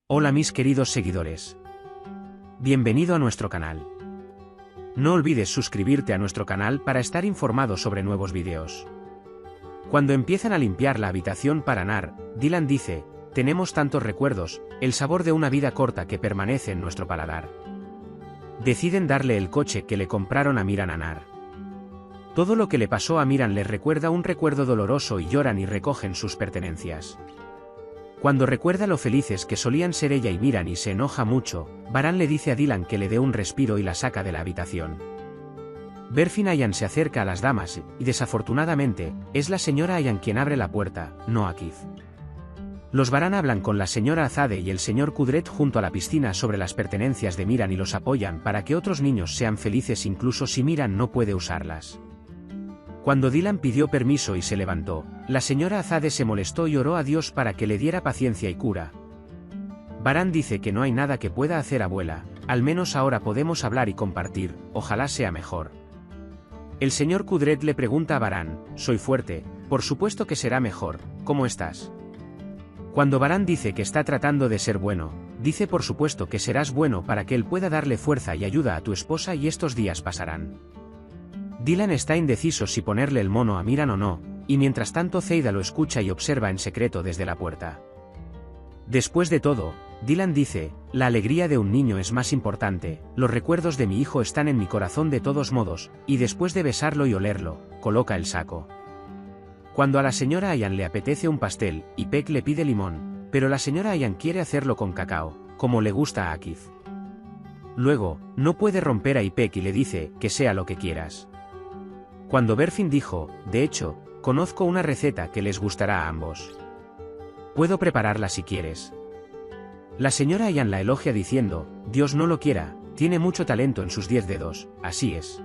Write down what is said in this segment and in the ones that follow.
Hola mis queridos seguidores. Bienvenido a nuestro canal. No olvides suscribirte a nuestro canal para estar informado sobre nuevos vídeos. Cuando empiezan a limpiar la habitación para Nar, Dylan dice, tenemos tantos recuerdos, el sabor de una vida corta que permanece en nuestro paladar. Deciden darle el coche que le compraron a Miran a Nar. Todo lo que le pasó a Miran les recuerda un recuerdo doloroso y lloran y recogen sus pertenencias. Cuando recuerda lo felices que solían ser ella y Miran y se enoja mucho, Baran le dice a Dylan que le dé un respiro y la saca de la habitación. Berfin Ayan se acerca a las damas y desafortunadamente, es la señora Ayan quien abre la puerta, no Akif. Los Baran hablan con la señora Azade y el señor Kudret junto a la piscina sobre las pertenencias de Miran y los apoyan para que otros niños sean felices incluso si Miran no puede usarlas. Cuando Dylan pidió permiso y se levantó, la señora Azade se molestó y oró a Dios para que le diera paciencia y cura. Baran dice que no hay nada que pueda hacer abuela, al menos ahora podemos hablar y compartir, ojalá sea mejor. El señor Kudret le pregunta a Baran, soy fuerte, por supuesto que será mejor, ¿cómo estás? Cuando Baran dice que está tratando de ser bueno, dice por supuesto que serás bueno para que él pueda darle fuerza y ayuda a tu esposa y estos días pasarán. Dylan está indeciso si ponerle el mono a Miran o no, y mientras tanto Zeida lo escucha y observa en secreto desde la puerta. Después de todo, Dylan dice, la alegría de un niño es más importante, los recuerdos de mi hijo están en mi corazón de todos modos, y después de besarlo y olerlo, coloca el saco. Cuando a la señora Ayan le apetece un pastel, y Peck le pide limón, pero la señora Ayan quiere hacerlo con cacao, como le gusta a Akif. Luego, no puede romper a Ipek y le dice, que sea lo que quieras. Cuando Berfin dijo, de hecho, conozco una receta que les gustará a ambos. Puedo prepararla si quieres. La señora Ayan la elogia diciendo, Dios no lo quiera, tiene mucho talento en sus 10 dedos, así es.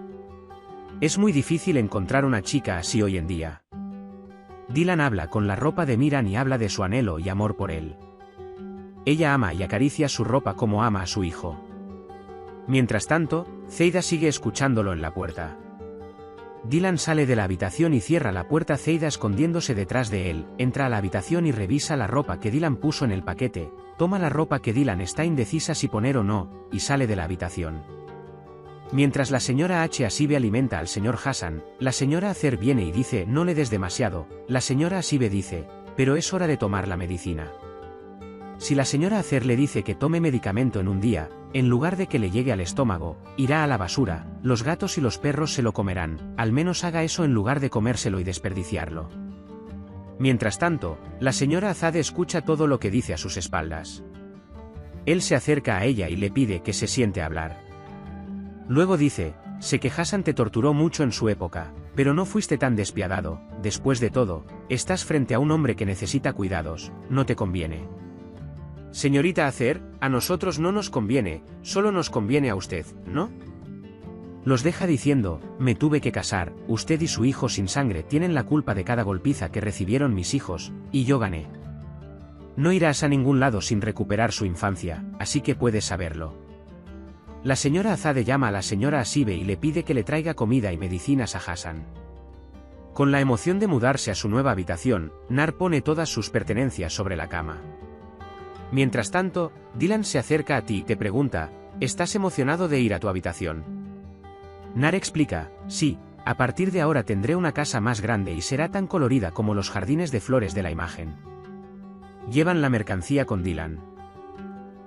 Es muy difícil encontrar una chica así hoy en día. Dylan habla con la ropa de Miran y habla de su anhelo y amor por él. Ella ama y acaricia su ropa como ama a su hijo. Mientras tanto, Zeida sigue escuchándolo en la puerta. Dylan sale de la habitación y cierra la puerta. Zeida escondiéndose detrás de él, entra a la habitación y revisa la ropa que Dylan puso en el paquete, toma la ropa que Dylan está indecisa si poner o no, y sale de la habitación. Mientras la señora Asibe alimenta al señor Hassan, la señora Azer viene y dice no le des demasiado, la señora Asibe dice, pero es hora de tomar la medicina. Si la señora Azer le dice que tome medicamento en un día, en lugar de que le llegue al estómago, irá a la basura, los gatos y los perros se lo comerán, al menos haga eso en lugar de comérselo y desperdiciarlo. Mientras tanto, la señora Azade escucha todo lo que dice a sus espaldas. Él se acerca a ella y le pide que se siente a hablar. Luego dice, sé que Hassan te torturó mucho en su época, pero no fuiste tan despiadado, después de todo, estás frente a un hombre que necesita cuidados, no te conviene. Señorita Azer, a nosotros no nos conviene, solo nos conviene a usted, ¿no? Los deja diciendo, me tuve que casar, usted y su hijo sin sangre tienen la culpa de cada golpiza que recibieron mis hijos, y yo gané. No irás a ningún lado sin recuperar su infancia, así que puedes saberlo. La señora Azade llama a la señora Asibe y le pide que le traiga comida y medicinas a Hassan. Con la emoción de mudarse a su nueva habitación, Nar pone todas sus pertenencias sobre la cama. Mientras tanto, Dylan se acerca a ti y te pregunta, ¿estás emocionado de ir a tu habitación? Nar explica, sí, a partir de ahora tendré una casa más grande y será tan colorida como los jardines de flores de la imagen. Llevan la mercancía con Dylan.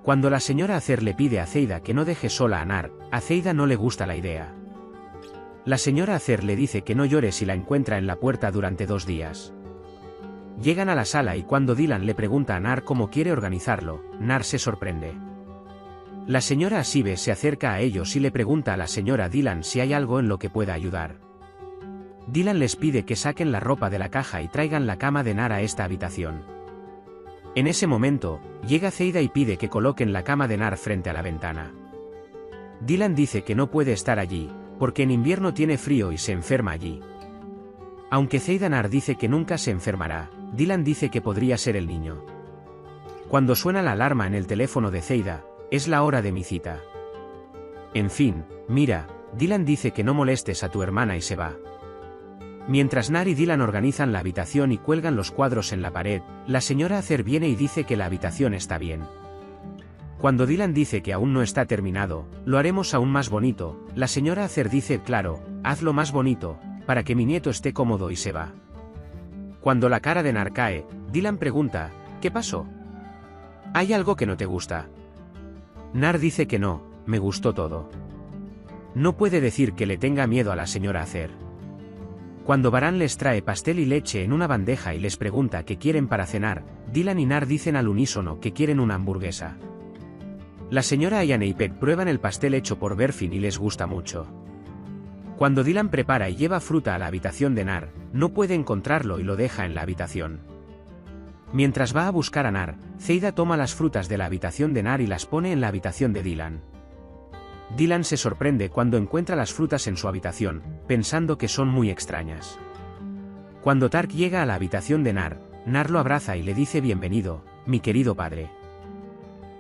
Cuando la señora Azer le pide a Zeida que no deje sola a Nar, a Zeida no le gusta la idea. La señora Azer le dice que no llore si la encuentra en la puerta durante 2 días. Llegan a la sala y cuando Dylan le pregunta a Nar cómo quiere organizarlo, Nar se sorprende. La señora Asibe se acerca a ellos y le pregunta a la señora Dylan si hay algo en lo que pueda ayudar. Dylan les pide que saquen la ropa de la caja y traigan la cama de Nar a esta habitación. En ese momento, llega Zeida y pide que coloquen la cama de Nar frente a la ventana. Dylan dice que no puede estar allí, porque en invierno tiene frío y se enferma allí. Aunque Zeida Nar dice que nunca se enfermará, Dylan dice que podría ser el niño. Cuando suena la alarma en el teléfono de Zeida, es la hora de mi cita. En fin, mira, Dylan dice que no molestes a tu hermana y se va. Mientras Nar y Dylan organizan la habitación y cuelgan los cuadros en la pared, la señora Azer viene y dice que la habitación está bien. Cuando Dylan dice que aún no está terminado, lo haremos aún más bonito, la señora Acer dice, claro, hazlo más bonito, para que mi nieto esté cómodo y se va. Cuando la cara de Nar cae, Dylan pregunta, ¿qué pasó? ¿Hay algo que no te gusta? Nar dice que no, me gustó todo. No puede decir que le tenga miedo a la señora Acer. Cuando Baran les trae pastel y leche en una bandeja y les pregunta qué quieren para cenar, Dylan y Nar dicen al unísono que quieren una hamburguesa. La señora Ayan e Ipek prueban el pastel hecho por Berfin y les gusta mucho. Cuando Dylan prepara y lleva fruta a la habitación de Nar, no puede encontrarlo y lo deja en la habitación. Mientras va a buscar a Nar, Zeida toma las frutas de la habitación de Nar y las pone en la habitación de Dylan. Dylan se sorprende cuando encuentra las frutas en su habitación, pensando que son muy extrañas. Cuando Tark llega a la habitación de Nar, Nar lo abraza y le dice bienvenido, mi querido padre.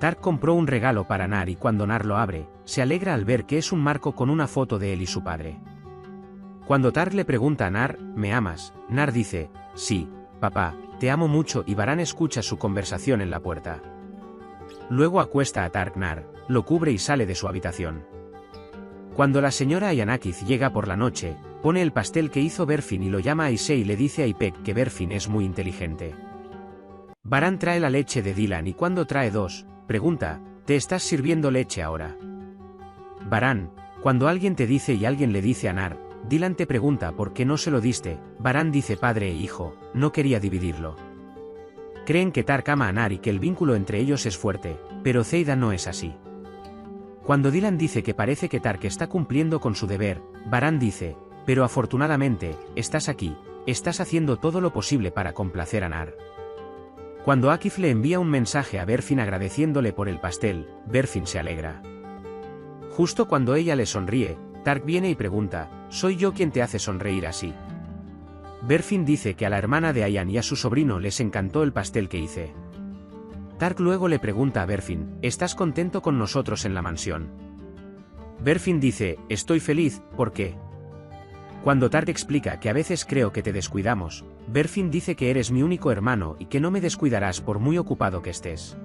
Tark compró un regalo para Nar y cuando Nar lo abre, se alegra al ver que es un marco con una foto de él y su padre. Cuando Tark le pregunta a Nar, ¿me amas?, Nar dice, sí, papá, te amo mucho y Baran escucha su conversación en la puerta. Luego acuesta a Tark Nar, lo cubre y sale de su habitación. Cuando la señora Ayanakith llega por la noche, pone el pastel que hizo Berfin y lo llama a Issei y le dice a Ipek que Berfin es muy inteligente. Baran trae la leche de Dylan y cuando trae dos, pregunta, ¿te estás sirviendo leche ahora? Baran, cuando alguien te dice y alguien le dice a Nar, Dylan te pregunta por qué no se lo diste, Baran dice padre e hijo, no quería dividirlo. Creen que Tark ama a Nar y que el vínculo entre ellos es fuerte, pero Zeida no es así. Cuando Dylan dice que parece que Tark está cumpliendo con su deber, Baran dice, pero afortunadamente, estás aquí, estás haciendo todo lo posible para complacer a Nar. Cuando Akif le envía un mensaje a Berfin agradeciéndole por el pastel, Berfin se alegra. Justo cuando ella le sonríe, Tark viene y pregunta, ¿soy yo quien te hace sonreír así? Berfin dice que a la hermana de Ayan y a su sobrino les encantó el pastel que hice. Tark luego le pregunta a Berfin, ¿estás contento con nosotros en la mansión? Berfin dice, estoy feliz, ¿por qué? Cuando Tark explica que a veces creo que te descuidamos, Berfin dice que eres mi único hermano y que no me descuidarás por muy ocupado que estés.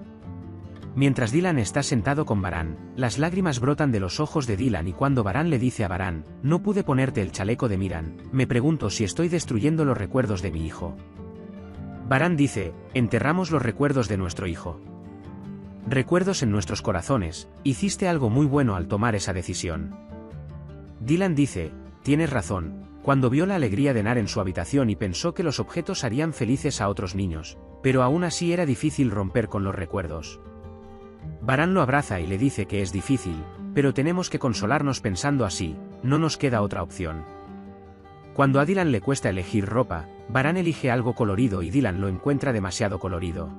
Mientras Dylan está sentado con Baran, las lágrimas brotan de los ojos de Dylan y cuando Baran le dice a Baran, no pude ponerte el chaleco de Miran, me pregunto si estoy destruyendo los recuerdos de mi hijo. Baran dice, enterramos los recuerdos de nuestro hijo. Recuerdos en nuestros corazones, hiciste algo muy bueno al tomar esa decisión. Dylan dice, tienes razón, cuando vio la alegría de Nar en su habitación y pensó que los objetos harían felices a otros niños, pero aún así era difícil romper con los recuerdos. Baran lo abraza y le dice que es difícil, pero tenemos que consolarnos pensando así, no nos queda otra opción. Cuando a Dylan le cuesta elegir ropa, Baran elige algo colorido y Dylan lo encuentra demasiado colorido.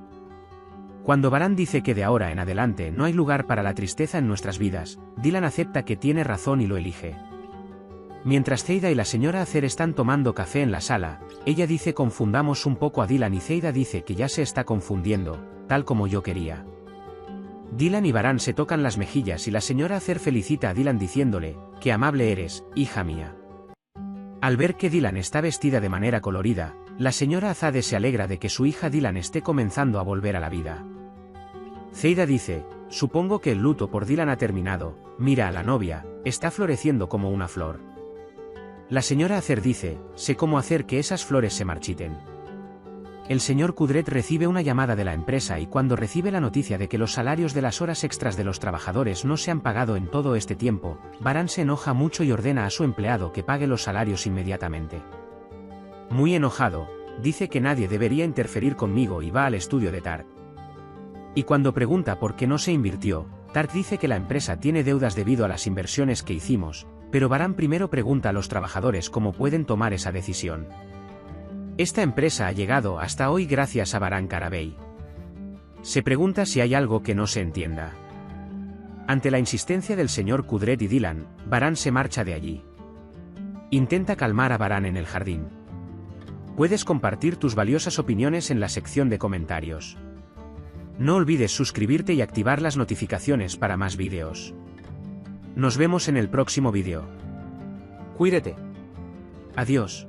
Cuando Baran dice que de ahora en adelante no hay lugar para la tristeza en nuestras vidas, Dylan acepta que tiene razón y lo elige. Mientras Zeida y la señora Acer están tomando café en la sala, ella dice confundamos un poco a Dylan y Zeida dice que ya se está confundiendo, tal como yo quería. Dylan y Baran se tocan las mejillas y la señora Acer felicita a Dylan diciéndole, qué amable eres, hija mía. Al ver que Dylan está vestida de manera colorida, la señora Azade se alegra de que su hija Dylan esté comenzando a volver a la vida. Zeida dice, supongo que el luto por Dylan ha terminado, mira a la novia, está floreciendo como una flor. La señora Acer dice, sé cómo hacer que esas flores se marchiten. El señor Kudret recibe una llamada de la empresa y cuando recibe la noticia de que los salarios de las horas extras de los trabajadores no se han pagado en todo este tiempo, Baran se enoja mucho y ordena a su empleado que pague los salarios inmediatamente. Muy enojado, dice que nadie debería interferir conmigo y va al estudio de Tark. Y cuando pregunta por qué no se invirtió, Tark dice que la empresa tiene deudas debido a las inversiones que hicimos, pero Baran primero pregunta a los trabajadores cómo pueden tomar esa decisión. Esta empresa ha llegado hasta hoy gracias a Baran Karabey. Se pregunta si hay algo que no se entienda. Ante la insistencia del señor Kudret y Dylan, Baran se marcha de allí. Intenta calmar a Baran en el jardín. Puedes compartir tus valiosas opiniones en la sección de comentarios. No olvides suscribirte y activar las notificaciones para más vídeos. Nos vemos en el próximo vídeo. Cuídate. Adiós.